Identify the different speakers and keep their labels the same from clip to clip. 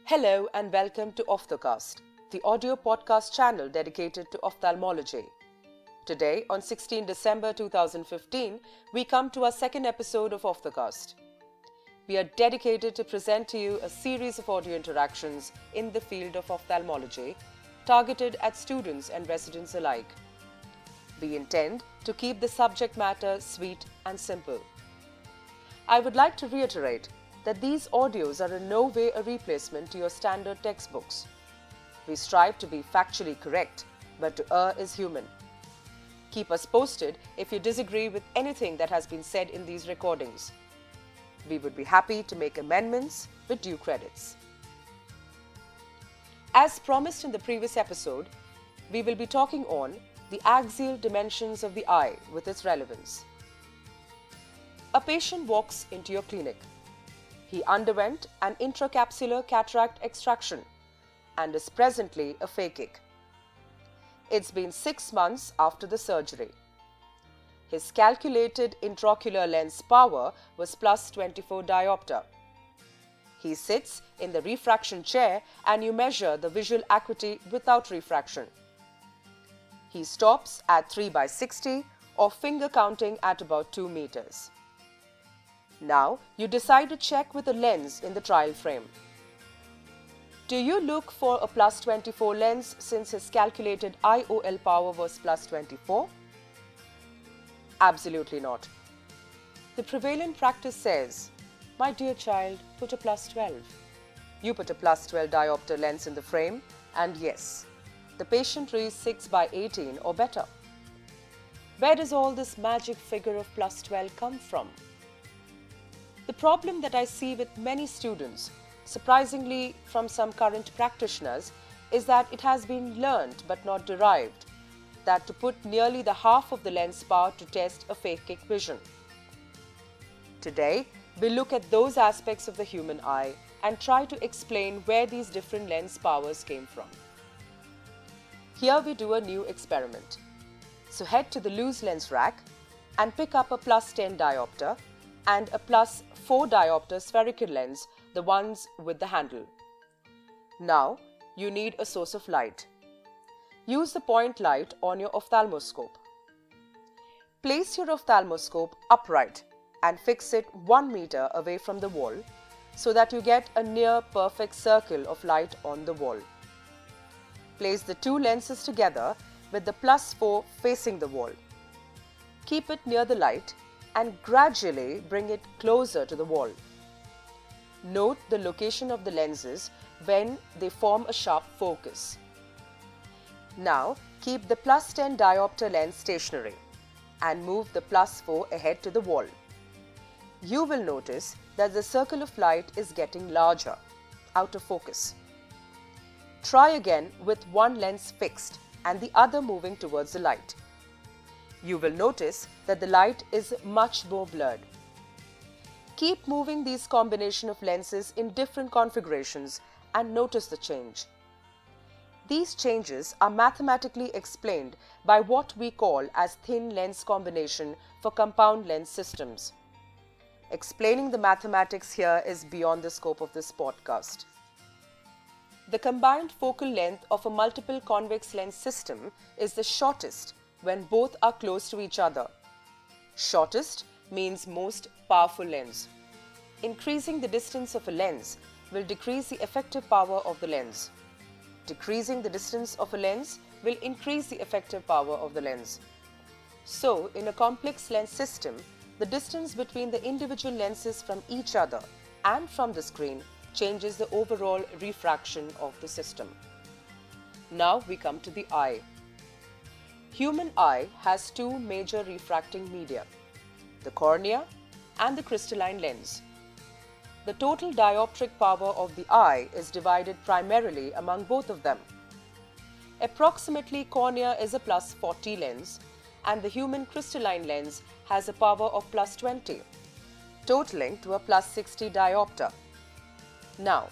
Speaker 1: Hello and welcome to OphthoCast, the audio podcast channel dedicated to ophthalmology. Today, on 16 December 2015, we come to our second episode of OphthoCast. We are dedicated to present to you a series of audio interactions in the field of ophthalmology, targeted at students and residents alike. We intend to keep the subject matter sweet and simple. I would like to reiterate that these audios are in no way a replacement to your standard textbooks. We strive to be factually correct, but to err is human. Keep us posted if you disagree with anything that has been said in these recordings. We would be happy to make amendments with due credits. As promised in the previous episode, we will be talking on the axial dimensions of the eye with its relevance. A patient walks into your clinic. He underwent an intracapsular cataract extraction and is presently a phakic. It's been 6 months after the surgery. His calculated intraocular lens power was plus 24 diopter. He sits in the refraction chair and you measure the visual acuity without refraction. He stops at 3/60 or finger counting at about 2 meters. Now, you decide to check with a lens in the trial frame. Do you look for a plus 24 lens since his calculated IOL power was plus 24? Absolutely not. The prevalent practice says, my dear child, put a plus 12. You put a plus 12 diopter lens in the frame, and yes, the patient reads 6/18 or better. Where does all this magic figure of plus 12 come from? The problem that I see with many students, surprisingly from some current practitioners, is that it has been learnt but not derived, that to put nearly the half of the lens power to test a phakic vision. Today, we look at those aspects of the human eye and try to explain where these different lens powers came from. Here we do a new experiment. So head to the loose lens rack and pick up a plus 10 diopter and a plus 4 diopter spherical lens, the ones with the handle. Now, you need a source of light. Use the point light on your ophthalmoscope. Place your ophthalmoscope upright and fix it 1 meter away from the wall so that you get a near perfect circle of light on the wall. Place the two lenses together with the plus 4 facing the wall. Keep it near the light and gradually bring it closer to the wall. Note the location of the lenses when they form a sharp focus. Now, keep the plus 10 diopter lens stationary and move the plus 4 ahead to the wall. You will notice that the circle of light is getting larger, out of focus. Try again with one lens fixed and the other moving towards the light. You will notice that the light is much more blurred. Keep moving these combination of lenses in different configurations and notice the change. These changes are mathematically explained by what we call as thin lens combination for compound lens systems. Explaining the mathematics here is beyond the scope of this podcast. The combined focal length of a multiple convex lens system is the shortest when both are close to each other. Shortest means most powerful lens. Increasing the distance of a lens will decrease the effective power of the lens. Decreasing the distance of a lens will increase the effective power of the lens. So, in a complex lens system, the distance between the individual lenses from each other and from the screen changes the overall refraction of the system. Now we come to the eye. Human eye has two major refracting media, the cornea and the crystalline lens. The total dioptric power of the eye is divided primarily among both of them. Approximately, cornea is a plus 40 lens and the human crystalline lens has a power of plus 20, totaling to a plus 60 diopter. Now,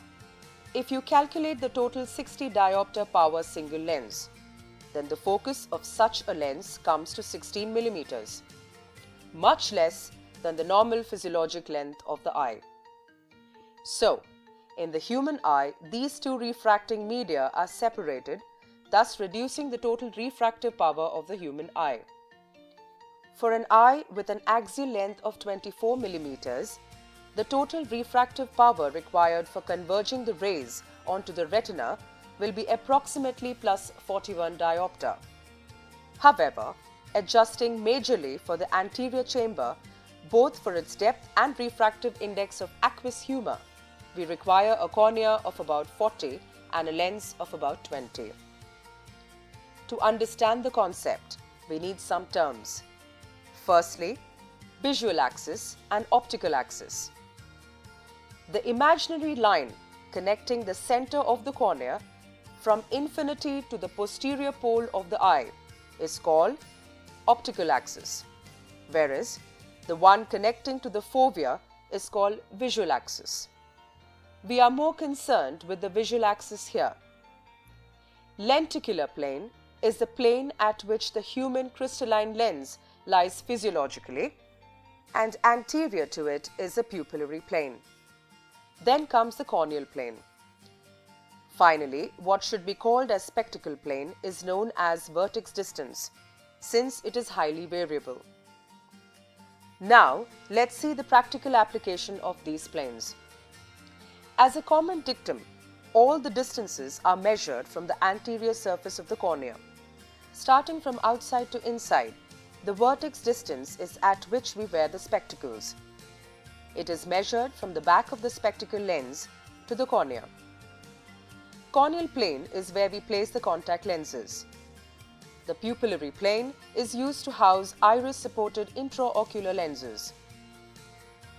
Speaker 1: if you calculate the total 60 diopter power single lens, then the focus of such a lens comes to 16 millimeters, much less than the normal physiologic length of the eye. So, In the human eye, these two refracting media are separated, thus reducing the total refractive power of the human eye. For an eye with an axial length of 24 mm, the total refractive power required for converging the rays onto the retina will be approximately plus 41 diopter. However, adjusting majorly for the anterior chamber, both for its depth and refractive index of aqueous humor, we require a cornea of about 40 and a lens of about 20. To understand the concept, we need some terms. Firstly, visual axis and optical axis. The imaginary line connecting the center of the cornea from infinity to the posterior pole of the eye is called optical axis, whereas the one connecting to the fovea is called visual axis. We are more concerned with the visual axis here. Lenticular plane is the plane at which the human crystalline lens lies physiologically, and anterior to it is the pupillary plane. Then comes the corneal plane. Finally, what should be called as spectacle plane is known as vertex distance, since it is highly variable. Now, let's see the practical application of these planes. As a common dictum, all the distances are measured from the anterior surface of the cornea. Starting from outside to inside, the vertex distance is at which we wear the spectacles. It is measured from the back of the spectacle lens to the cornea. Corneal plane is where we place the contact lenses. The pupillary plane is used to house iris-supported intraocular lenses.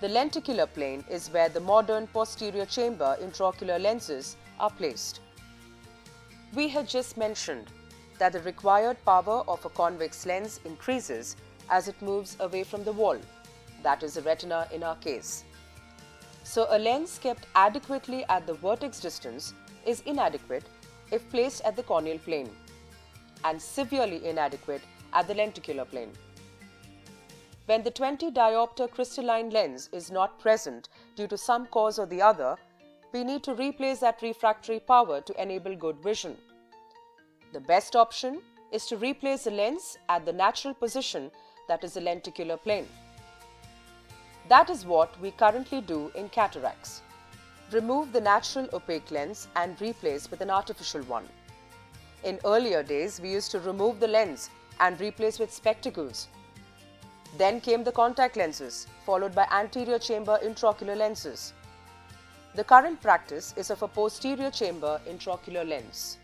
Speaker 1: The lenticular plane is where the modern posterior chamber intraocular lenses are placed. We had just mentioned that the required power of a convex lens increases as it moves away from the wall, that is the retina in our case. So a lens kept adequately at the vertex distance is inadequate if placed at the corneal plane, and severely inadequate at the lenticular plane. When the 20 diopter crystalline lens is not present due to some cause or the other, we need to replace that refractory power to enable good vision. The best option is to replace the lens at the natural position, that is the lenticular plane. That is what we currently do in cataracts. Remove the natural opaque lens and replace with an artificial one. In earlier days, we used to remove the lens and replace with spectacles. Then came the contact lenses, followed by anterior chamber intraocular lenses. The current practice is of a posterior chamber intraocular lens.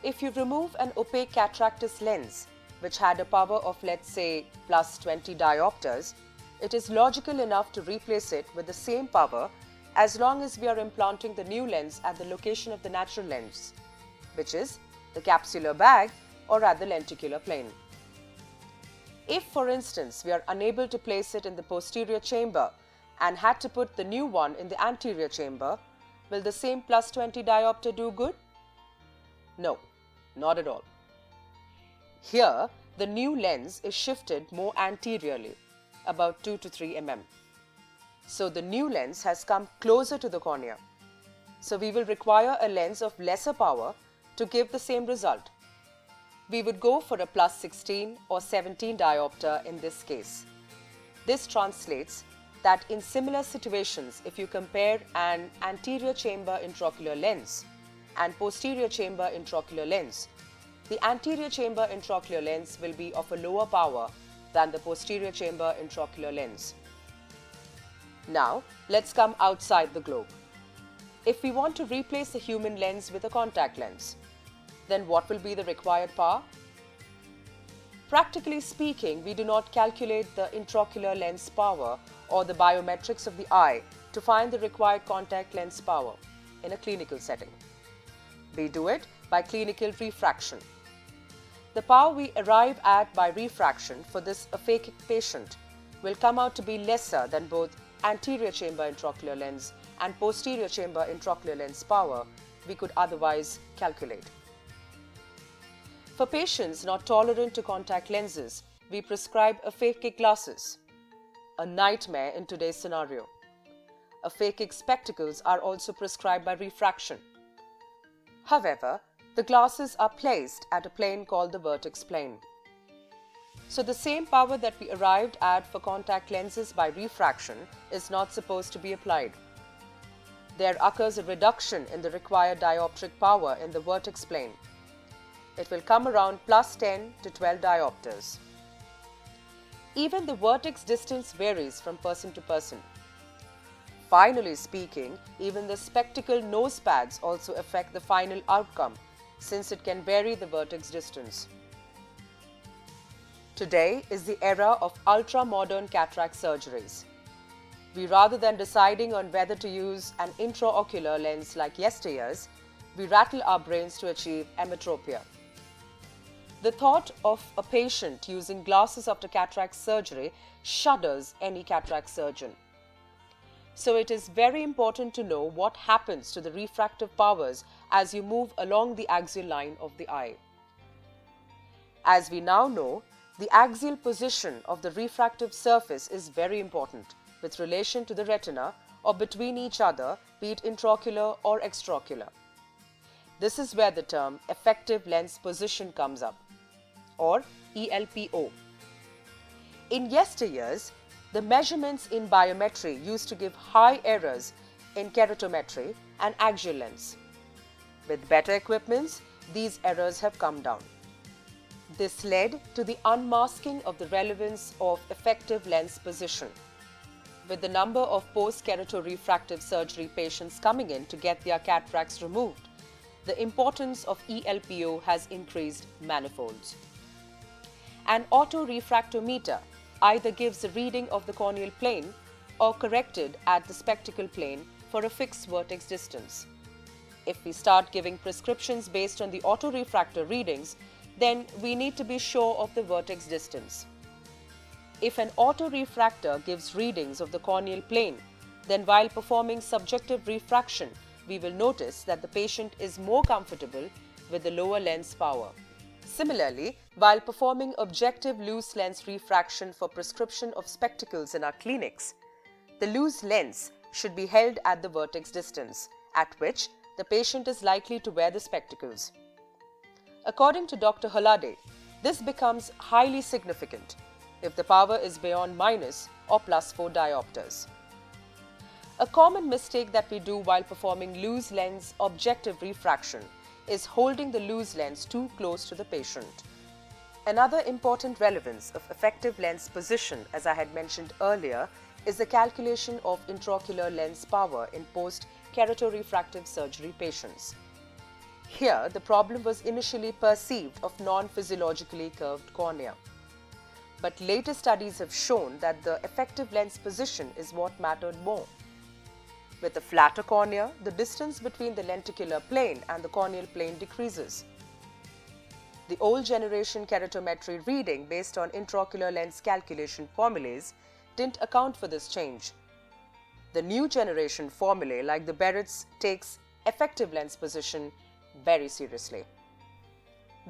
Speaker 1: If you remove an opaque cataractous lens, which had a power of, let's say, plus 20 diopters, it is logical enough to replace it with the same power as long as we are implanting the new lens at the location of the natural lens, which is the capsular bag or at the lenticular plane. If, for instance, we are unable to place it in the posterior chamber and had to put the new one in the anterior chamber, will the same plus 20 diopter do good? No, not at all. Here, the new lens is shifted more anteriorly, about 2 to 3 mm. So the new lens has come closer to the cornea. So we will require a lens of lesser power to give the same result. We would go for a plus 16 or 17 diopter in this case. This translates that in similar situations, if you compare an anterior chamber intraocular lens and posterior chamber intraocular lens, the anterior chamber intraocular lens will be of a lower power than the posterior chamber intraocular lens. Now, let's come outside the globe. If we want to replace the human lens with a contact lens, then what will be the required power? Practically speaking, we do not calculate the intraocular lens power or the biometrics of the eye to find the required contact lens power in a clinical setting. We do it by clinical refraction. The power we arrive at by refraction for this aphakic patient will come out to be lesser than both anterior chamber intraocular lens and posterior chamber intraocular lens power we could otherwise calculate. For patients not tolerant to contact lenses, we prescribe aphakic glasses, a nightmare in today's scenario. aphakic spectacles are also prescribed by refraction. However, the glasses are placed at a plane called the vertex plane. So the same power that we arrived at for contact lenses by refraction is not supposed to be applied. There occurs a reduction in the required dioptric power in the vertex plane. It will come around plus 10 to 12 diopters. Even the vertex distance varies from person to person. Finally speaking, even the spectacle nose pads also affect the final outcome, since it can vary the vertex distance. Today is the era of ultra-modern cataract surgeries. Rather than deciding on whether to use an intraocular lens like yesteryears, we rattle our brains to achieve emmetropia. The thought of a patient using glasses after cataract surgery shudders any cataract surgeon. So it is very important to know what happens to the refractive powers as you move along the axial line of the eye. As we now know, the axial position of the refractive surface is very important with relation to the retina or between each other, be it intraocular or extraocular. This is where the term effective lens position comes up, or ELPO. In yesteryears, the measurements in biometry used to give high errors in keratometry and axial lens. With better equipments, these errors have come down. This led to the unmasking of the relevance of effective lens position. With the number of post-keratorefractive surgery patients coming in to get their cataracts removed, the importance of ELPO has increased manifolds. An autorefractometer either gives a reading of the corneal plane or corrected at the spectacle plane for a fixed vertex distance. If we start giving prescriptions based on the autorefractor readings, then we need to be sure of the vertex distance. If an autorefractor gives readings of the corneal plane, then while performing subjective refraction, we will notice that the patient is more comfortable with the lower lens power. Similarly, while performing objective loose lens refraction for prescription of spectacles in our clinics, the loose lens should be held at the vertex distance, at which the patient is likely to wear the spectacles. According to Dr. Holade, this becomes highly significant if the power is beyond minus or plus 4 diopters. A common mistake that we do while performing loose lens objective refraction is holding the loose lens too close to the patient. Another important relevance of effective lens position, as I had mentioned earlier, is the calculation of intraocular lens power in post-keratorefractive surgery patients. Here, the problem was initially perceived of non-physiologically curved cornea. But later studies have shown that the effective lens position is what mattered more. With a flatter cornea, the distance between the lenticular plane and the corneal plane decreases. The old generation keratometry reading based on intraocular lens calculation formulas didn't account for this change. The new generation formulae like the Barrett's takes effective lens position very seriously.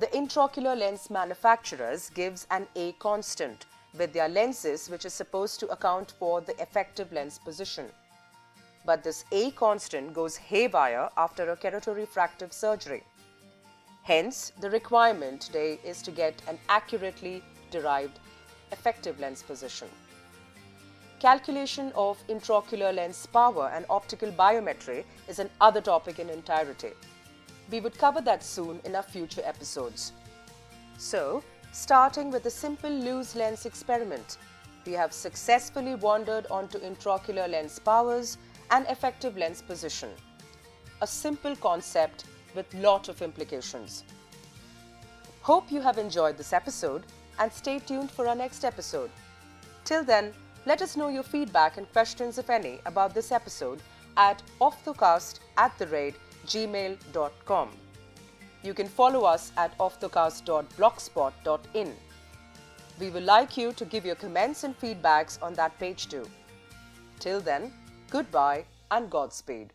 Speaker 1: The intraocular lens manufacturers gives an A constant with their lenses which is supposed to account for the effective lens position. But this A constant goes haywire after a keratorefractive surgery. Hence, the requirement today is to get an accurately derived effective lens position. Calculation of intraocular lens power and optical biometry is another topic in entirety. We would cover that soon in our future episodes. So, starting with a simple loose lens experiment, we have successfully wandered onto intraocular lens powers and effective lens position. A simple concept with lot of implications. Hope you have enjoyed this episode and stay tuned for our next episode. Till then, let us know your feedback and questions, if any, about this episode at OphthoCast@gmail.com. You can follow us at OphthoCast.blogspot.in. We would like you to give your comments and feedbacks on that page too. Till then, goodbye and Godspeed.